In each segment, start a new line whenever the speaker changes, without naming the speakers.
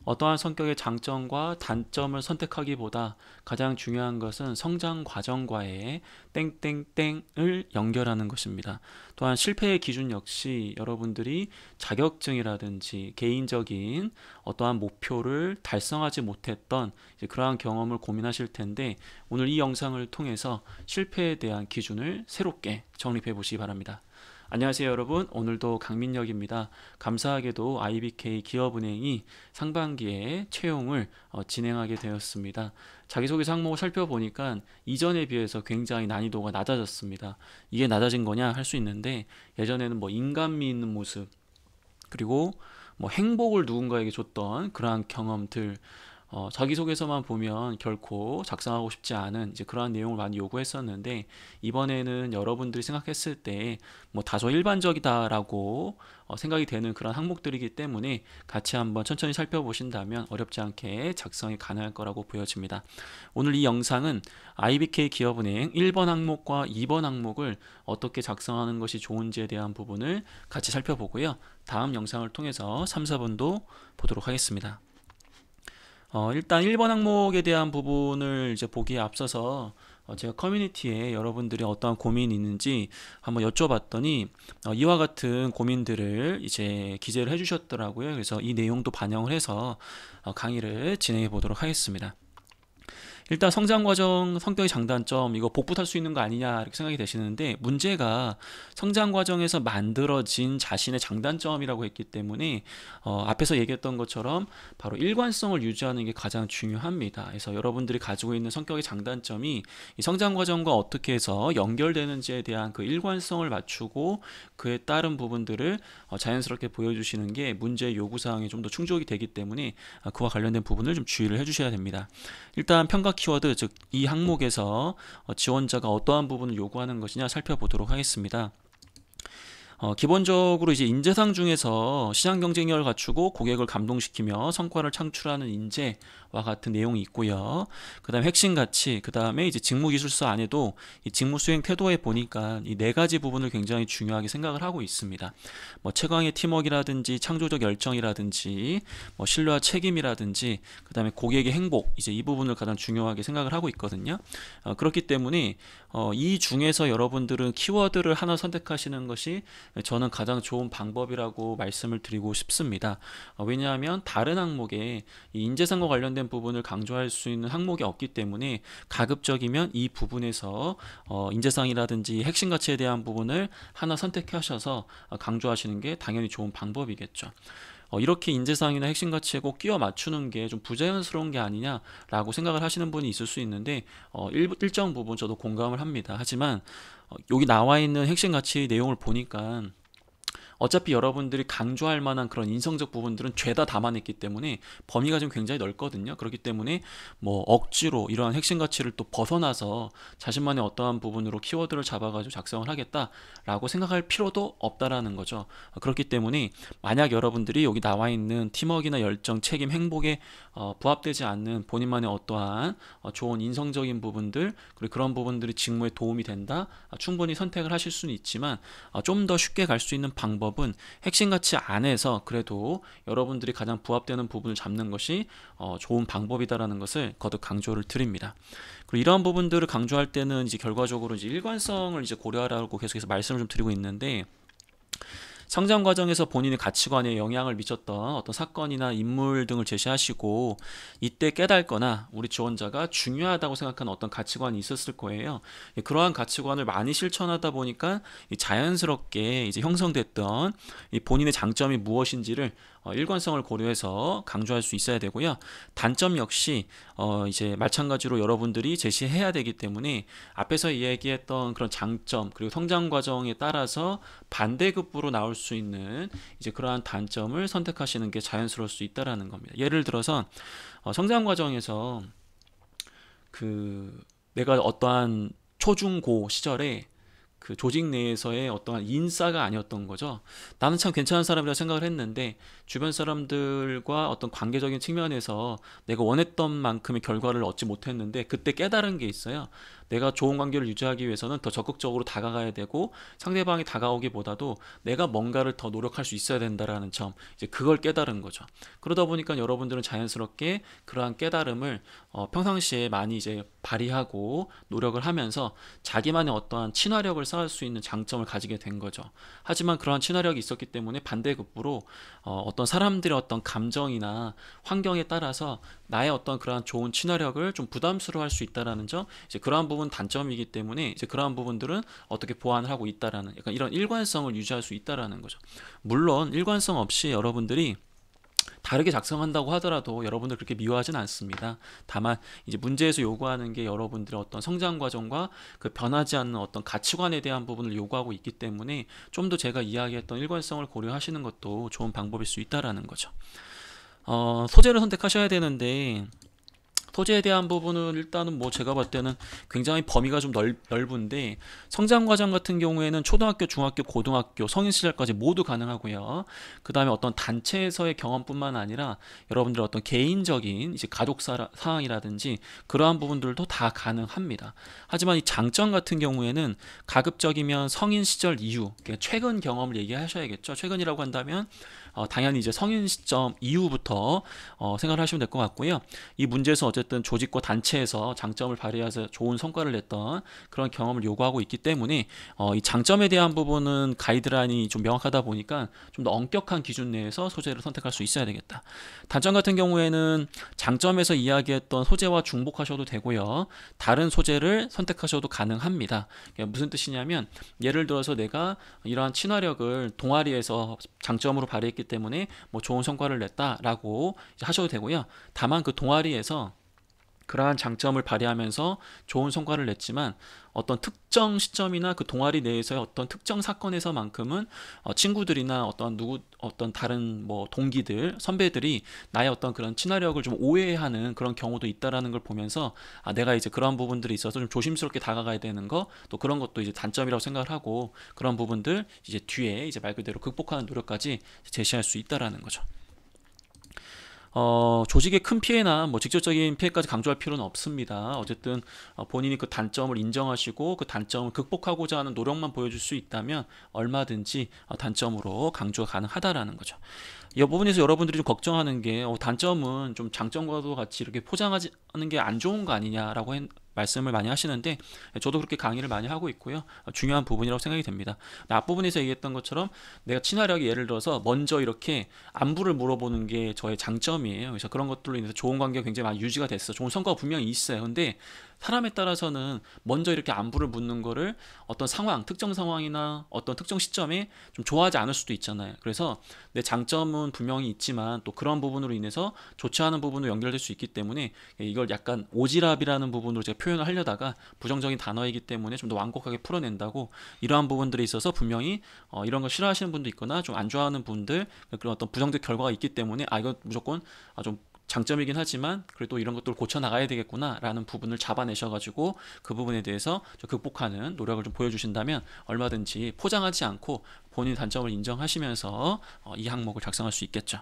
어떠한 성격의 장점과 단점을 선택하기보다 가장 중요한 것은 성장 과정과의 땡땡땡을 연결하는 것입니다. 또한 실패의 기준 역시 여러분들이 자격증이라든지 개인적인 어떠한 목표를 달성하지 못했던 그러한 경험을 고민하실 텐데, 오늘 이 영상을 통해서 실패에 대한 기준을 새롭게 정립해 보시기 바랍니다. 안녕하세요 여러분, 오늘도 강민혁입니다. 감사하게도 IBK 기업은행이 상반기에 채용을 진행하게 되었습니다. 자기소개서 항목을 살펴보니까 이전에 비해서 굉장히 난이도가 낮아졌습니다. 이게 낮아진 거냐 할 수 있는데, 예전에는 뭐 인간미 있는 모습, 그리고 뭐 행복을 누군가에게 줬던 그러한 경험들, 자기소개서만 보면 결코 작성하고 싶지 않은 그러한 내용을 많이 요구했었는데, 이번에는 여러분들이 생각했을 때 뭐 다소 일반적이다라고 생각이 되는 그런 항목들이기 때문에 같이 한번 천천히 살펴보신다면 어렵지 않게 작성이 가능할 거라고 보여집니다. 오늘 이 영상은 IBK 기업은행 1번 항목과 2번 항목을 어떻게 작성하는 것이 좋은지에 대한 부분을 같이 살펴보고요. 다음 영상을 통해서 3, 4번도 보도록 하겠습니다. 일단 1번 항목에 대한 부분을 보기에 앞서서 제가 커뮤니티에 여러분들이 어떠한 고민이 있는지 한번 여쭤봤더니 이와 같은 고민들을 기재를 해주셨더라고요. 그래서 이 내용도 반영을 해서 강의를 진행해 보도록 하겠습니다. 일단 성장과정 성격의 장단점, 이거 복붙할 수 있는 거 아니냐 이렇게 생각이 되시는데, 문제가 성장과정에서 만들어진 자신의 장단점이라고 했기 때문에 앞에서 얘기했던 것처럼 바로 일관성을 유지하는 게 가장 중요합니다. 그래서 여러분들이 가지고 있는 성격의 장단점이 이 성장과정과 어떻게 해서 연결되는지에 대한 그 일관성을 맞추고 그에 따른 부분들을 자연스럽게 보여주시는 게 문제의 요구사항에 좀 더 충족이 되기 때문에 그와 관련된 부분을 좀 주의를 해주셔야 됩니다. 일단 평가 키워드, 즉 이 항목에서 지원자가 어떠한 부분을 요구하는 것이냐 살펴보도록 하겠습니다. 기본적으로 인재상 중에서 시장 경쟁력을 갖추고 고객을 감동시키며 성과를 창출하는 인재와 같은 내용이 있고요. 그 다음에 핵심 가치, 그 다음에 직무기술서 안에도 이 직무 수행 태도에 보니까 이 네 가지 부분을 굉장히 중요하게 생각을 하고 있습니다. 뭐 최강의 팀워크라든지 창조적 열정이라든지 뭐 신뢰와 책임이라든지 그 다음에 고객의 행복, 이 부분을 가장 중요하게 생각을 하고 있거든요. 그렇기 때문에 이 중에서 여러분들은 키워드를 하나 선택하시는 것이 저는 가장 좋은 방법이라고 말씀을 드리고 싶습니다. 왜냐하면 다른 항목에 이 인재상과 관련된 부분을 강조할 수 있는 항목이 없기 때문에 가급적이면 이 부분에서 인재상이라든지 핵심 가치에 대한 부분을 하나 선택하셔서 강조하시는 게 당연히 좋은 방법이겠죠. 이렇게 인재상이나 핵심 가치에 꼭 끼워 맞추는 게 좀 부자연스러운 게 아니냐라고 생각을 하시는 분이 있을 수 있는데, 일정 부분 저도 공감을 합니다. 하지만 여기 나와 있는 핵심 가치 내용을 보니까 어차피 여러분들이 강조할 만한 그런 인성적 부분들은 죄다 담아냈기 때문에 범위가 좀 굉장히 넓거든요. 그렇기 때문에 뭐 억지로 이러한 핵심 가치를 또 벗어나서 자신만의 어떠한 부분으로 키워드를 잡아가지고 작성을 하겠다라고 생각할 필요도 없다라는 거죠. 그렇기 때문에 만약 여러분들이 여기 나와 있는 팀워크나 열정, 책임, 행복에 부합되지 않는 본인만의 어떠한 좋은 인성적인 부분들, 그리고 그런 부분들이 직무에 도움이 된다, 충분히 선택을 하실 수는 있지만 좀 더 쉽게 갈 수 있는 방법은 핵심 가치 안에서 그래도 여러분들이 가장 부합되는 부분을 잡는 것이 좋은 방법이다라는 것을 거듭 강조를 드립니다. 그리고 이러한 부분들을 강조할 때는 결과적으로 일관성을 고려하라고 계속해서 말씀을 좀 드리고 있는데, 성장 과정에서 본인의 가치관에 영향을 미쳤던 어떤 사건이나 인물 등을 제시하시고 이때 깨닫거나 우리 지원자가 중요하다고 생각하는 어떤 가치관이 있었을 거예요. 그러한 가치관을 많이 실천하다 보니까 자연스럽게 형성됐던 본인의 장점이 무엇인지를 일관성을 고려해서 강조할 수 있어야 되고요. 단점 역시 마찬가지로 여러분들이 제시해야 되기 때문에 앞에서 이야기했던 그런 장점, 그리고 성장 과정에 따라서 반대급부로 나올 수 있는 그러한 단점을 선택하시는 게 자연스러울 수 있다라는 겁니다. 예를 들어서 성장 과정에서 내가 어떠한 초중고 시절에 그 조직 내에서의 어떠한 인싸가 아니었던 거죠. 나는 참 괜찮은 사람이라 생각을 했는데 주변 사람들과 어떤 관계적인 측면에서 내가 원했던 만큼의 결과를 얻지 못했는데, 그때 깨달은 게 있어요. 내가 좋은 관계를 유지하기 위해서는 더 적극적으로 다가가야 되고 상대방이 다가오기보다도 내가 뭔가를 더 노력할 수 있어야 된다라는 점, 이제 그걸 깨달은 거죠. 그러다 보니까 여러분들은 자연스럽게 그러한 깨달음을 평상시에 많이 이제 발휘하고 노력을 하면서 자기만의 어떠한 친화력을 쌓을 수 있는 장점을 가지게 된 거죠. 하지만 그러한 친화력이 있었기 때문에 반대급부로 어떤 사람들의 어떤 감정이나 환경에 따라서 나의 어떤 그러한 좋은 친화력을 좀 부담스러워할 수 있다라는 점, 이제 그러한 부분 단점이기 때문에 이제 그러한 부분들은 어떻게 보완을 하고 있다라는 약간 이런 일관성을 유지할 수 있다라는 거죠. 물론 일관성 없이 여러분들이 다르게 작성한다고 하더라도 여러분들 그렇게 미워하진 않습니다. 다만 이제 문제에서 요구하는 게 여러분들의 어떤 성장 과정과 그 변하지 않는 어떤 가치관에 대한 부분을 요구하고 있기 때문에 좀 더 제가 이야기했던 일관성을 고려하시는 것도 좋은 방법일 수 있다라는 거죠. 소재를 선택하셔야 되는데 소재에 대한 부분은 일단은 뭐 제가 봤을 때는 굉장히 범위가 좀 넓은데, 성장 과정 같은 경우에는 초등학교, 중학교, 고등학교, 성인 시절까지 모두 가능하고요. 그 다음에 어떤 단체에서의 경험뿐만 아니라 여러분들의 어떤 개인적인 이제 가족 사항이라든지 그러한 부분들도 다 가능합니다. 하지만 이 장점 같은 경우에는 가급적이면 성인 시절 이후, 그러니까 최근 경험을 얘기하셔야겠죠. 최근이라고 한다면 당연히 이제 성인 시점 이후부터 생각을 하시면 될 것 같고요. 이 문제에서 어쨌든 조직과 단체에서 장점을 발휘해서 좋은 성과를 냈던 그런 경험을 요구하고 있기 때문에 이 장점에 대한 부분은 가이드라인이 좀 명확하다 보니까 좀 더 엄격한 기준 내에서 소재를 선택할 수 있어야 되겠다. 단점 같은 경우에는 장점에서 이야기했던 소재와 중복하셔도 되고요. 다른 소재를 선택하셔도 가능합니다. 그러니까 무슨 뜻이냐면, 예를 들어서 내가 이러한 친화력을 동아리에서 장점으로 발휘했기 때문에 뭐 좋은 성과를 냈다라고 하셔도 되고요. 다만 그 동아리에서 그러한 장점을 발휘하면서 좋은 성과를 냈지만 어떤 특정 시점이나 그 동아리 내에서의 어떤 특정 사건에서만큼은 친구들이나 어떤 다른 뭐 동기들, 선배들이 나의 어떤 그런 친화력을 좀 오해하는 그런 경우도 있다라는 걸 보면서 내가 이제 그런 부분들이 있어서 좀 조심스럽게 다가가야 되는 거, 또 그런 것도 이제 단점이라고 생각을 하고 그런 부분들 이제 뒤에 이제 말 그대로 극복하는 노력까지 제시할 수 있다라는 거죠. 조직의 큰 피해나 뭐 직접적인 피해까지 강조할 필요는 없습니다. 어쨌든 본인이 그 단점을 인정하시고 그 단점을 극복하고자 하는 노력만 보여줄 수 있다면 얼마든지 단점으로 강조가 가능하다라는 거죠. 이 부분에서 여러분들이 좀 걱정하는 게 단점은 좀 장점과도 같이 이렇게 포장하지 않는 게 안 좋은 거 아니냐라고 말씀을 많이 하시는데, 저도 그렇게 강의를 많이 하고 있고요. 중요한 부분이라고 생각이 됩니다. 앞부분에서 얘기했던 것처럼 내가 친화력이 예를 들어서 먼저 이렇게 안부를 물어보는 게 저의 장점이에요. 그래서 그런 것들로 인해서 좋은 관계가 굉장히 많이 유지가 됐어. 좋은 성과가 분명히 있어요. 근데 사람에 따라서는 먼저 이렇게 안부를 묻는 거를 어떤 상황, 특정 상황이나 어떤 특정 시점에 좀 좋아하지 않을 수도 있잖아요. 그래서 내 장점은 분명히 있지만 또 그런 부분으로 인해서 좋지 않은 부분으로 연결될 수 있기 때문에 이걸 약간 오지랖이라는 부분으로 제가 표현을 하려다가 부정적인 단어이기 때문에 좀 더 완곡하게 풀어낸다고, 이러한 부분들에 있어서 분명히 이런 걸 싫어하시는 분도 있거나 좀 안 좋아하는 분들, 그런 어떤 부정적 결과가 있기 때문에 이건 무조건 좀 장점이긴 하지만 그래도 이런 것들을 고쳐 나가야 되겠구나 라는 부분을 잡아내셔가지고 그 부분에 대해서 극복하는 노력을 좀 보여주신다면 얼마든지 포장하지 않고 본인 단점을 인정하시면서 이 항목을 작성할 수 있겠죠.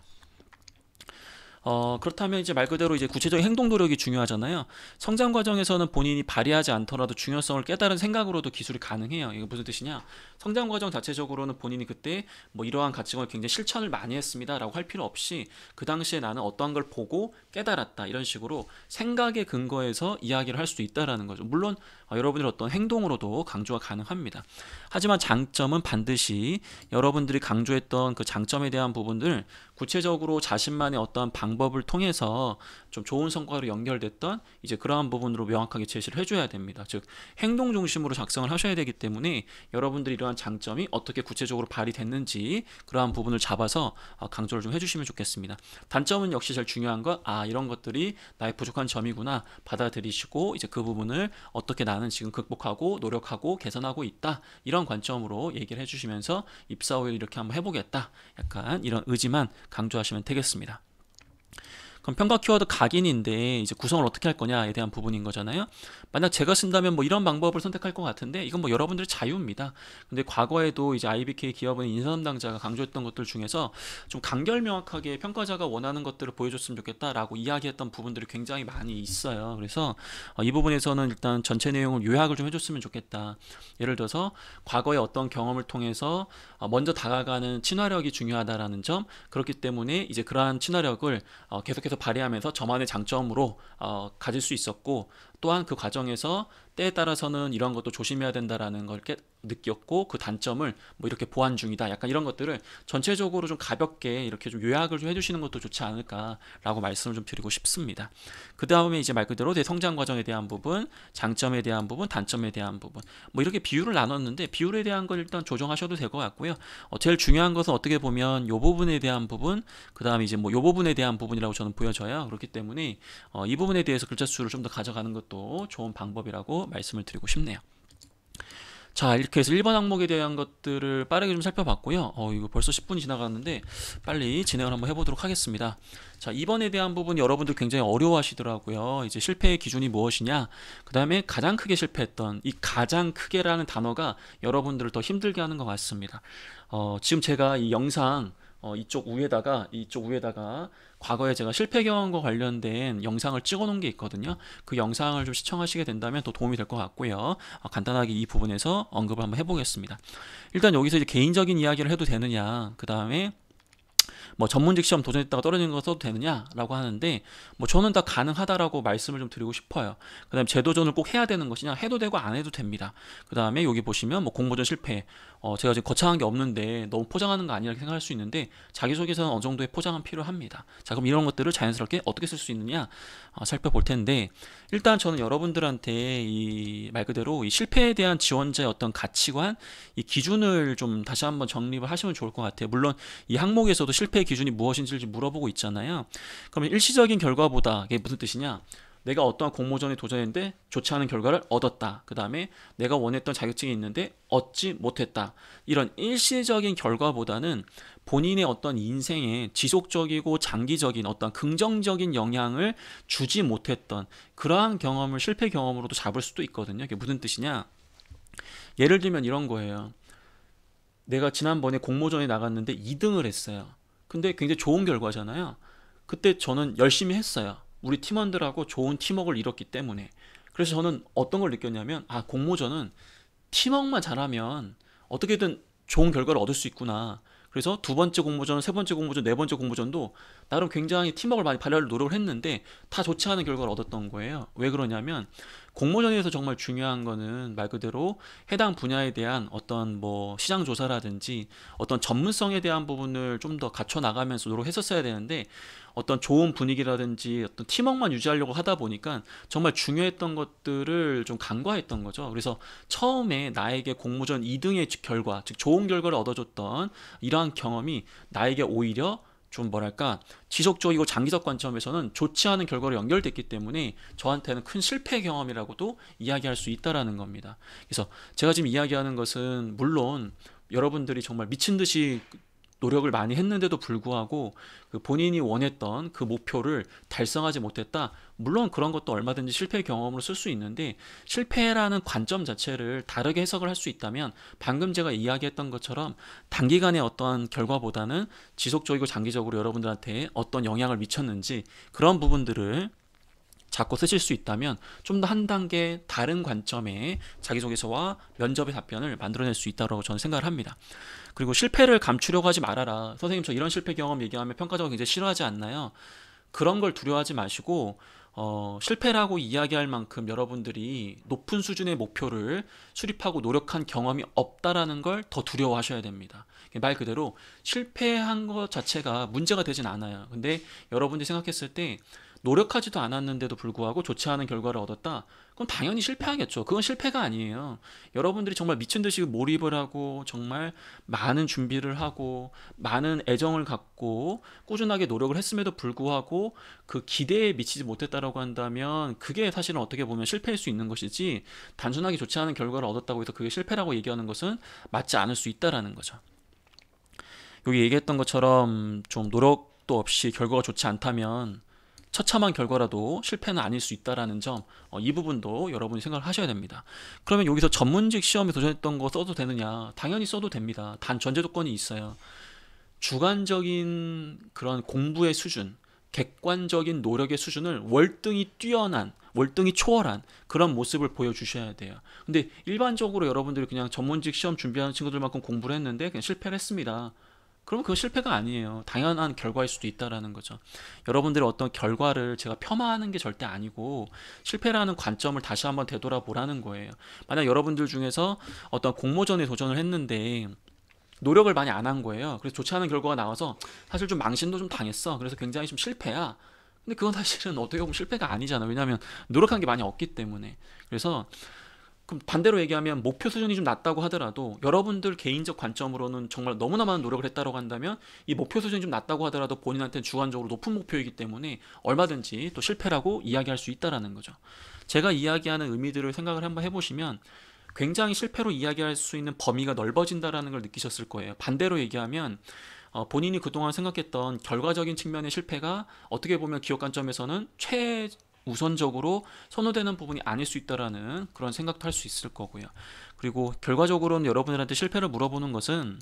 그렇다면 이제 말 그대로 이제 구체적인 행동 노력이 중요하잖아요. 성장 과정에서는 본인이 발휘하지 않더라도 중요성을 깨달은 생각으로도 기술이 가능해요. 이게 무슨 뜻이냐? 성장 과정 자체적으로는 본인이 그때 뭐 이러한 가치관을 굉장히 실천을 많이 했습니다라고 할 필요 없이 그 당시에 나는 어떠한 걸 보고 깨달았다, 이런 식으로 생각의 근거에서 이야기를 할 수도 있다라는 거죠. 물론 여러분들의 어떤 행동으로도 강조가 가능합니다. 하지만 장점은 반드시 여러분들이 강조했던 그 장점에 대한 부분들 구체적으로 자신만의 어떠한 방법을 통해서 좀 좋은 성과로 연결됐던 이제 그러한 부분으로 명확하게 제시를 해줘야 됩니다. 즉 행동 중심으로 작성을 하셔야 되기 때문에 여러분들이 이러한 장점이 어떻게 구체적으로 발휘됐는지 그러한 부분을 잡아서 강조를 좀 해주시면 좋겠습니다. 단점은 역시 제일 중요한 건 이런 것들이 나의 부족한 점이구나 받아들이시고 이제 그 부분을 어떻게 나는 지금 극복하고 노력하고 개선하고 있다, 이런 관점으로 얘기를 해주시면서 입사 후에 이렇게 한번 해보겠다, 약간 이런 의지만 강조하시면 되겠습니다. 그럼 평가 키워드 각인인데 이제 구성을 어떻게 할 거냐에 대한 부분인 거잖아요. 만약 제가 쓴다면 뭐 이런 방법을 선택할 것 같은데 이건 뭐 여러분들의 자유입니다. 근데 과거에도 이제 IBK 기업은 인사 담당자가 강조했던 것들 중에서 좀 간결 명확하게 평가자가 원하는 것들을 보여줬으면 좋겠다라고 이야기했던 부분들이 굉장히 많이 있어요. 그래서 이 부분에서는 일단 전체 내용을 요약을 좀 해줬으면 좋겠다. 예를 들어서 과거의 어떤 경험을 통해서 먼저 다가가는 친화력이 중요하다라는 점, 그렇기 때문에 이제 그러한 친화력을 계속해서 발휘하면서 저만의 장점으로 가질 수 있었고, 또한 그 과정에서 때에 따라서는 이런 것도 조심해야 된다라는 걸 느꼈고, 그 단점을 뭐 이렇게 보완 중이다, 약간 이런 것들을 전체적으로 좀 가볍게 이렇게 좀 요약을 좀 해주시는 것도 좋지 않을까라고 말씀을 좀 드리고 싶습니다. 그 다음에 이제 말 그대로 내 성장 과정에 대한 부분, 장점에 대한 부분, 단점에 대한 부분, 뭐 이렇게 비율을 나눴는데 비율에 대한 걸 일단 조정하셔도 될 것 같고요. 제일 중요한 것은 어떻게 보면 요 부분에 대한 부분, 그 다음에 이제 뭐 요 부분에 대한 부분이라고 저는 보여져요. 그렇기 때문에 이 부분에 대해서 글자 수를 좀 더 가져가는 것도 좋은 방법이라고 말씀을 드리고 싶네요. 자, 이렇게 해서 1번 항목에 대한 것들을 빠르게 좀 살펴봤고요. 이거 벌써 10분이 지나갔는데 빨리 진행을 한번 해보도록 하겠습니다. 자, 2번에 대한 부분 여러분들 굉장히 어려워하시더라고요. 이제 실패의 기준이 무엇이냐, 그 다음에 가장 크게 실패했던 이 가장 크게라는 단어가 여러분들을 더 힘들게 하는 것 같습니다. 지금 제가 이 영상 이쪽 위에다가 과거에 제가 실패 경험과 관련된 영상을 찍어 놓은 게 있거든요. 그 영상을 좀 시청하시게 된다면 더 도움이 될 것 같고요. 간단하게 이 부분에서 언급을 한번 해보겠습니다. 일단 여기서 이제 개인적인 이야기를 해도 되느냐, 그 다음에 뭐 전문직 시험 도전했다가 떨어지는 거 써도 되느냐라고 하는데, 뭐 저는 다 가능하다라고 말씀을 좀 드리고 싶어요. 그 다음에 재도전을 꼭 해야 되는 것이냐, 해도 되고 안 해도 됩니다. 그 다음에 여기 보시면 뭐 공모전 실패, 제가 지금 거창한 게 없는데 너무 포장하는 거 아니라 생각할 수 있는데, 자기소개서는 어느 정도의 포장은 필요합니다. 자, 그럼 이런 것들을 자연스럽게 어떻게 쓸 수 있느냐 살펴볼 텐데, 일단 저는 여러분들한테 이 말 그대로 이 실패에 대한 지원자의 어떤 가치관, 이 기준을 좀 다시 한번 정립을 하시면 좋을 것 같아요. 물론 이 항목에서도 실패의 기준이 무엇인지 물어보고 있잖아요. 그러면 일시적인 결과보다, 이게 무슨 뜻이냐, 내가 어떠한 공모전에 도전했는데 좋지 않은 결과를 얻었다, 그 다음에 내가 원했던 자격증이 있는데 얻지 못했다, 이런 일시적인 결과보다는 본인의 어떤 인생에 지속적이고 장기적인 어떤 긍정적인 영향을 주지 못했던 그러한 경험을 실패 경험으로도 잡을 수도 있거든요. 이게 무슨 뜻이냐, 예를 들면 이런 거예요. 내가 지난번에 공모전에 나갔는데 2등을 했어요. 근데 굉장히 좋은 결과잖아요. 그때 저는 열심히 했어요. 우리 팀원들하고 좋은 팀워크를 이뤘기 때문에. 그래서 저는 어떤 걸 느꼈냐면, 공모전은 팀워크만 잘하면 어떻게든 좋은 결과를 얻을 수 있구나. 그래서 두 번째 공모전, 세 번째 공모전, 네 번째 공모전도 나름 굉장히 팀워크를 많이 발휘할 노력을 했는데 다 좋지 않은 결과를 얻었던 거예요. 왜 그러냐면, 공모전에서 정말 중요한 거는 말 그대로 해당 분야에 대한 어떤 뭐 시장 조사라든지 어떤 전문성에 대한 부분을 좀 더 갖춰 나가면서 노력했었어야 되는데, 어떤 좋은 분위기라든지 어떤 팀워크만 유지하려고 하다 보니까 정말 중요했던 것들을 좀 간과했던 거죠. 그래서 처음에 나에게 공모전 2등의 결과, 즉 좋은 결과를 얻어줬던 이러한 경험이 나에게 오히려 좀 뭐랄까 지속적이고 장기적 관점에서는 좋지 않은 결과로 연결됐기 때문에 저한테는 큰 실패 경험이라고도 이야기할 수 있다라는 겁니다. 그래서 제가 지금 이야기하는 것은 물론 여러분들이 정말 미친 듯이 노력을 많이 했는데도 불구하고 그 본인이 원했던 그 목표를 달성하지 못했다, 물론 그런 것도 얼마든지 실패 경험으로 쓸 수 있는데, 실패라는 관점 자체를 다르게 해석을 할 수 있다면 방금 제가 이야기했던 것처럼 단기간의 어떠한 결과보다는 지속적이고 장기적으로 여러분들한테 어떤 영향을 미쳤는지, 그런 부분들을 잡고 쓰실 수 있다면 좀 더 한 단계 다른 관점의 자기소개서와 면접의 답변을 만들어낼 수 있다고 저는 생각을 합니다. 그리고 실패를 감추려고 하지 말아라. 선생님 저 이런 실패 경험 얘기하면 평가자가 굉장히 싫어하지 않나요? 그런 걸 두려워하지 마시고, 실패라고 이야기할 만큼 여러분들이 높은 수준의 목표를 수립하고 노력한 경험이 없다라는 걸 더 두려워하셔야 됩니다. 말 그대로 실패한 것 자체가 문제가 되진 않아요. 근데 여러분들이 생각했을 때 노력하지도 않았는데도 불구하고 좋지 않은 결과를 얻었다, 그럼 당연히 실패하겠죠. 그건 실패가 아니에요. 여러분들이 정말 미친 듯이 몰입을 하고 정말 많은 준비를 하고 많은 애정을 갖고 꾸준하게 노력을 했음에도 불구하고 그 기대에 미치지 못했다라고 한다면 그게 사실은 어떻게 보면 실패일 수 있는 것이지, 단순하게 좋지 않은 결과를 얻었다고 해서 그게 실패라고 얘기하는 것은 맞지 않을 수 있다라는 거죠. 여기 얘기했던 것처럼 좀 노력도 없이 결과가 좋지 않다면 처참한 결과라도 실패는 아닐 수 있다라는 점, 이 부분도 여러분이 생각을 하셔야 됩니다. 그러면 여기서 전문직 시험에 도전했던 거 써도 되느냐? 당연히 써도 됩니다. 단 전제 조건이 있어요. 주관적인 그런 공부의 수준, 객관적인 노력의 수준을 월등히 뛰어난, 월등히 초월한 그런 모습을 보여주셔야 돼요. 근데 일반적으로 여러분들이 그냥 전문직 시험 준비하는 친구들만큼 공부를 했는데 그냥 실패를 했습니다. 그러면 그건 실패가 아니에요. 당연한 결과일 수도 있다라는 거죠. 여러분들의 어떤 결과를 제가 폄하하는 게 절대 아니고 실패라는 관점을 다시 한번 되돌아보라는 거예요. 만약 여러분들 중에서 어떤 공모전에 도전을 했는데 노력을 많이 안 한 거예요. 그래서 좋지 않은 결과가 나와서 사실 좀 망신도 좀 당했어. 그래서 굉장히 좀 실패야. 근데 그건 사실은 어떻게 보면 실패가 아니잖아. 왜냐하면 노력한 게 많이 없기 때문에. 그래서 그럼 반대로 얘기하면 목표 수준이 좀 낮다고 하더라도 여러분들 개인적 관점으로는 정말 너무나 많은 노력을 했다고 한다면 이 목표 수준이 좀 낮다고 하더라도 본인한테는 주관적으로 높은 목표이기 때문에 얼마든지 또 실패라고 이야기할 수 있다라는 거죠. 제가 이야기하는 의미들을 생각을 한번 해보시면 굉장히 실패로 이야기할 수 있는 범위가 넓어진다라는 걸 느끼셨을 거예요. 반대로 얘기하면 본인이 그동안 생각했던 결과적인 측면의 실패가 어떻게 보면 기업 관점에서는 최우선적으로 선호되는 부분이 아닐 수 있다라는 그런 생각도 할 수 있을 거고요. 그리고 결과적으로는 여러분들한테 실패를 물어보는 것은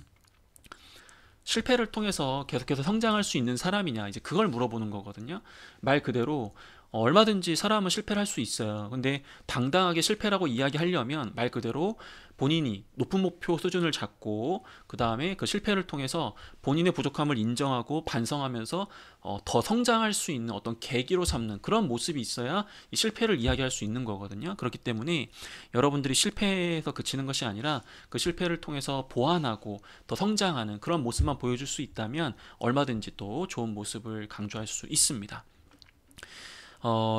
실패를 통해서 계속해서 성장할 수 있는 사람이냐, 이제 그걸 물어보는 거거든요. 말 그대로 얼마든지 사람은 실패를 할 수 있어요. 근데 당당하게 실패라고 이야기하려면 말 그대로 본인이 높은 목표 수준을 잡고 그 다음에 그 실패를 통해서 본인의 부족함을 인정하고 반성하면서 더 성장할 수 있는 어떤 계기로 삼는 그런 모습이 있어야 이 실패를 이야기할 수 있는 거거든요. 그렇기 때문에 여러분들이 실패에서 그치는 것이 아니라 그 실패를 통해서 보완하고 더 성장하는 그런 모습만 보여줄 수 있다면 얼마든지 또 좋은 모습을 강조할 수 있습니다.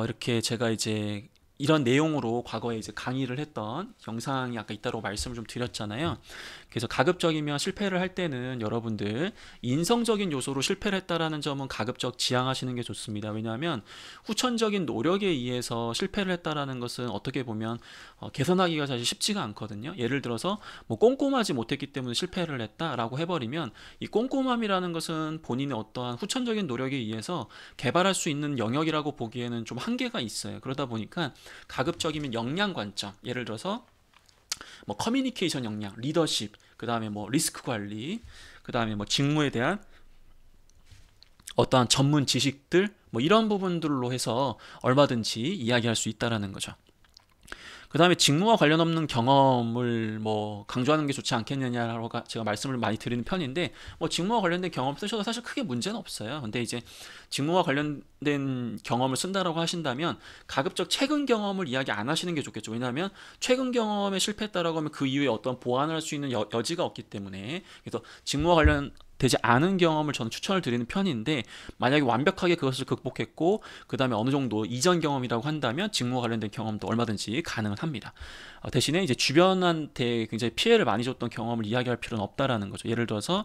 이렇게 제가 이제 이런 내용으로 과거에 이제 강의를 했던 영상이 아까 있다고 말씀을 좀 드렸잖아요. 그래서 가급적이면 실패를 할 때는 여러분들 인성적인 요소로 실패를 했다라는 점은 가급적 지양하시는 게 좋습니다. 왜냐하면 후천적인 노력에 의해서 실패를 했다라는 것은 어떻게 보면 개선하기가 사실 쉽지가 않거든요. 예를 들어서 뭐 꼼꼼하지 못했기 때문에 실패를 했다라고 해버리면 이 꼼꼼함이라는 것은 본인의 어떠한 후천적인 노력에 의해서 개발할 수 있는 영역이라고 보기에는 좀 한계가 있어요. 그러다 보니까 가급적이면 역량 관점, 예를 들어서 뭐 커뮤니케이션 역량, 리더십, 그 다음에 뭐 리스크 관리, 그 다음에 뭐 직무에 대한 어떠한 전문 지식들, 뭐 이런 부분들로 해서 얼마든지 이야기할 수 있다라는 거죠. 그 다음에 직무와 관련 없는 경험을 뭐 강조하는 게 좋지 않겠느냐라고 제가 말씀을 많이 드리는 편인데, 뭐 직무와 관련된 경험 쓰셔도 사실 크게 문제는 없어요. 근데 이제 직무와 관련된 경험을 쓴다라고 하신다면 가급적 최근 경험을 이야기 안 하시는 게 좋겠죠. 왜냐하면 최근 경험에 실패했다라고 하면 그 이후에 어떤 보완을 할 수 있는 여지가 없기 때문에. 그래서 직무와 관련 되지 않은 경험을 저는 추천을 드리는 편인데, 만약에 완벽하게 그것을 극복했고 그 다음에 어느 정도 이전 경험이라고 한다면 직무와 관련된 경험도 얼마든지 가능은 합니다. 대신에 이제 주변한테 굉장히 피해를 많이 줬던 경험을 이야기할 필요는 없다라는 거죠. 예를 들어서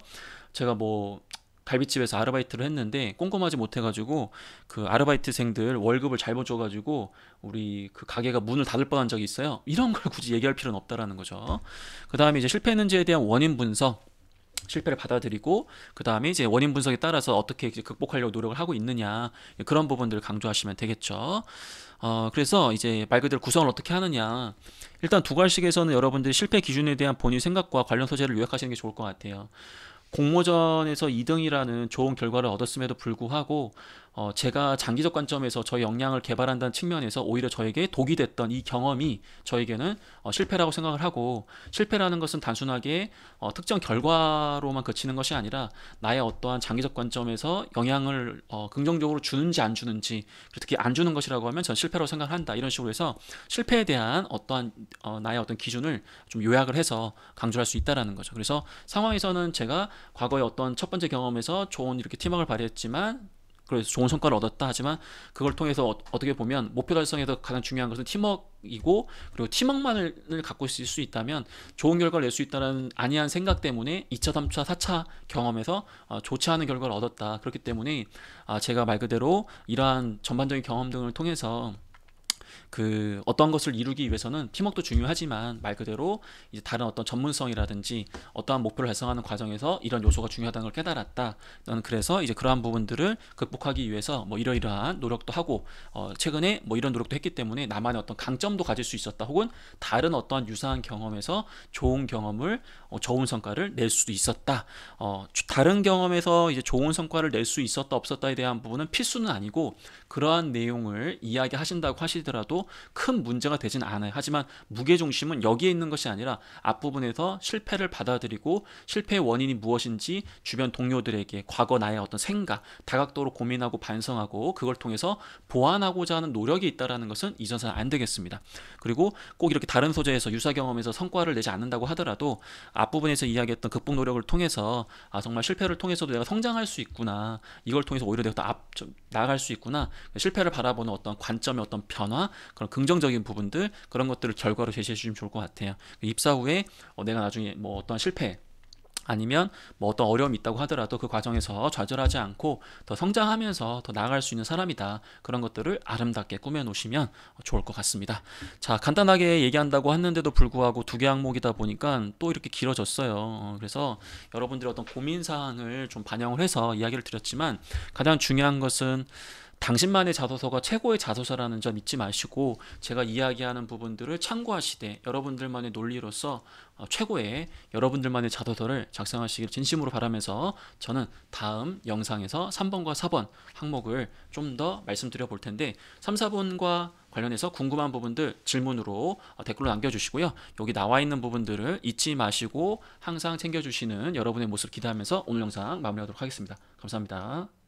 제가 뭐 갈비집에서 아르바이트를 했는데 꼼꼼하지 못해가지고 그 아르바이트생들 월급을 잘못 줘가지고 우리 그 가게가 문을 닫을 뻔한 적이 있어요. 이런 걸 굳이 얘기할 필요는 없다라는 거죠. 그 다음에 이제 실패했는지에 대한 원인 분석, 실패를 받아들이고 그 다음에 이제 원인 분석에 따라서 어떻게 이제 극복하려고 노력을 하고 있느냐, 그런 부분들을 강조하시면 되겠죠. 그래서 이제 말 그대로 구성을 어떻게 하느냐, 일단 두괄식에서는 여러분들이 실패 기준에 대한 본인 생각과 관련 소재를 요약하시는 게 좋을 것 같아요. 공모전에서 2등이라는 좋은 결과를 얻었음에도 불구하고 제가 장기적 관점에서 저의 역량을 개발한다는 측면에서 오히려 저에게 독이 됐던 이 경험이 저에게는 실패라고 생각을 하고, 실패라는 것은 단순하게 특정 결과로만 그치는 것이 아니라 나의 어떠한 장기적 관점에서 영향을 긍정적으로 주는지 안 주는지, 특히 안 주는 것이라고 하면 전 실패라고 생각을 한다, 이런 식으로 해서 실패에 대한 어떠한 나의 어떤 기준을 좀 요약을 해서 강조할 수 있다라는 거죠. 그래서 상황에서는 제가 과거의 어떤 첫 번째 경험에서 좋은 이렇게 팀워크를 발휘했지만, 그래서 좋은 성과를 얻었다 하지만 그걸 통해서 어떻게 보면 목표 달성에서 가장 중요한 것은 팀워크이고, 그리고 팀워크만을 갖고 있을 수 있다면 좋은 결과를 낼 수 있다는 안이한 생각 때문에 2차, 3차, 4차 경험에서 좋지 않은 결과를 얻었다. 그렇기 때문에 제가 말 그대로 이러한 전반적인 경험 등을 통해서 그 어떤 것을 이루기 위해서는 팀워크도 중요하지만 말 그대로 이제 다른 어떤 전문성이라든지 어떠한 목표를 달성하는 과정에서 이런 요소가 중요하다는 걸 깨달았다. 나는 그래서 이제 그러한 부분들을 극복하기 위해서 뭐 이러이러한 노력도 하고 최근에 뭐 이런 노력도 했기 때문에 나만의 어떤 강점도 가질 수 있었다. 혹은 다른 어떠한 유사한 경험에서 좋은 경험을 좋은 성과를 낼 수도 있었다. 다른 경험에서 이제 좋은 성과를 낼 수 있었다 없었다에 대한 부분은 필수는 아니고 그러한 내용을 이야기하신다고 하시더라도 큰 문제가 되진 않아요. 하지만 무게중심은 여기에 있는 것이 아니라 앞부분에서 실패를 받아들이고 실패의 원인이 무엇인지 주변 동료들에게 과거 나의 어떤 생각, 다각도로 고민하고 반성하고 그걸 통해서 보완하고자 하는 노력이 있다는 것은 잊어서는 안 되겠습니다. 그리고 꼭 이렇게 다른 소재에서 유사 경험에서 성과를 내지 않는다고 하더라도 앞부분에서 이야기했던 극복 노력을 통해서 정말 실패를 통해서도 내가 성장할 수 있구나, 이걸 통해서 오히려 내가 더 나아갈 수 있구나, 실패를 바라보는 어떤 관점의 어떤 변화, 그런 긍정적인 부분들, 그런 것들을 결과로 제시해 주시면 좋을 것 같아요. 입사 후에 내가 나중에 뭐 어떤 실패 아니면 뭐 어떤 어려움이 있다고 하더라도 그 과정에서 좌절하지 않고 더 성장하면서 더 나아갈 수 있는 사람이다, 그런 것들을 아름답게 꾸며 놓으시면 좋을 것 같습니다. 자, 간단하게 얘기한다고 했는데도 불구하고 두 개 항목이다 보니까 또 이렇게 길어졌어요. 그래서 여러분들의 어떤 고민사항을 좀 반영을 해서 이야기를 드렸지만, 가장 중요한 것은 당신만의 자소서가 최고의 자소서라는 점 잊지 마시고, 제가 이야기하는 부분들을 참고하시되 여러분들만의 논리로서 최고의 여러분들만의 자소서를 작성하시길 진심으로 바라면서, 저는 다음 영상에서 3번과 4번 항목을 좀 더 말씀드려 볼 텐데, 3, 4번과 관련해서 궁금한 부분들 질문으로 댓글로 남겨주시고요. 여기 나와 있는 부분들을 잊지 마시고 항상 챙겨주시는 여러분의 모습 기대하면서 오늘 영상 마무리하도록 하겠습니다. 감사합니다.